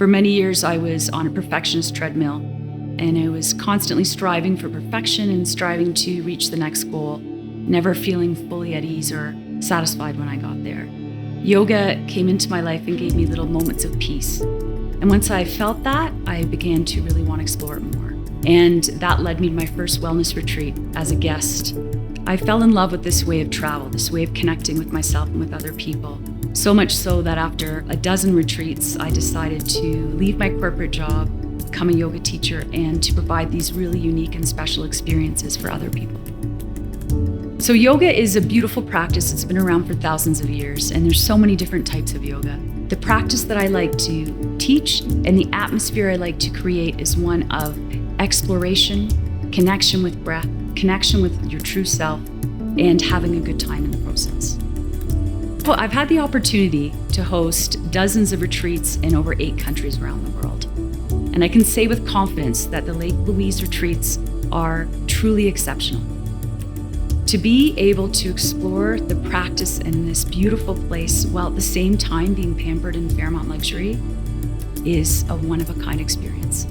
For many years, I was on a perfectionist treadmill, and I was constantly striving for perfection and striving to reach the next goal, never feeling fully at ease or satisfied when I got there. Yoga came into my life and gave me little moments of peace. And once I felt that, I began to really want to explore it more. And that led me to my first wellness retreat as a guest. I fell in love with this way of travel, this way of connecting with myself and with other people. So much so that after a dozen retreats, I decided to leave my corporate job, become a yoga teacher, and to provide these really unique and special experiences for other people. So yoga is a beautiful practice. It's been around for thousands of years, and there's so many different types of yoga. The practice that I like to teach and the atmosphere I like to create is one of exploration, connection with breath, connection with your true self, and having a good time in the process. Well, I've had the opportunity to host dozens of retreats in over 8 countries around the world. And I can say with confidence that the Lake Louise retreats are truly exceptional. To be able to explore the practice in this beautiful place while at the same time being pampered in Fairmont luxury is a one-of-a-kind experience.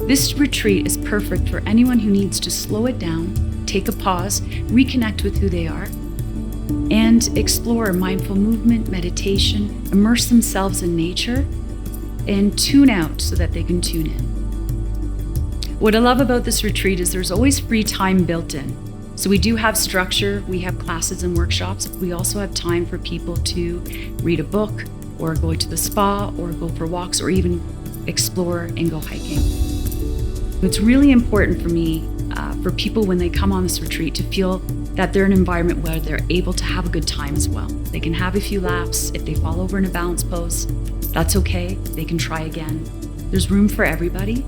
This retreat is perfect for anyone who needs to slow it down, take a pause, reconnect with who they are, and explore mindful movement, meditation, immerse themselves in nature, and tune out so that they can tune in. What I love about this retreat is there's always free time built in. So we do have structure, we have classes and workshops. We also have time for people to read a book or go to the spa or go for walks or even explore and go hiking. It's really important for me, for people when they come on this retreat to feel that they're in an environment where they're able to have a good time as well. They can have a few laughs. If they fall over in a balance pose, that's okay. They can try again. There's room for everybody.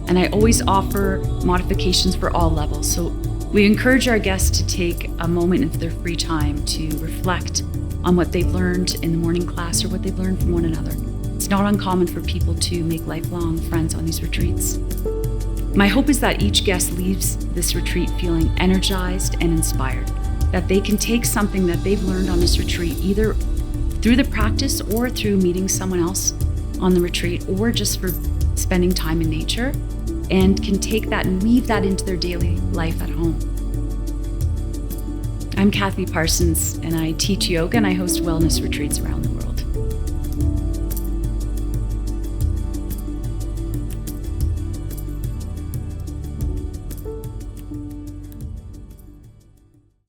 And I always offer modifications for all levels. So we encourage our guests to take a moment of their free time to reflect on what they've learned in the morning class or what they've learned from one another. It's not uncommon for people to make lifelong friends on these retreats. My hope is that each guest leaves this retreat feeling energized and inspired, that they can take something that they've learned on this retreat, either through the practice or through meeting someone else on the retreat, or just for spending time in nature, and can take that and weave that into their daily life at home. I'm Kathy Parsons, and I teach yoga and I host wellness retreats around the world.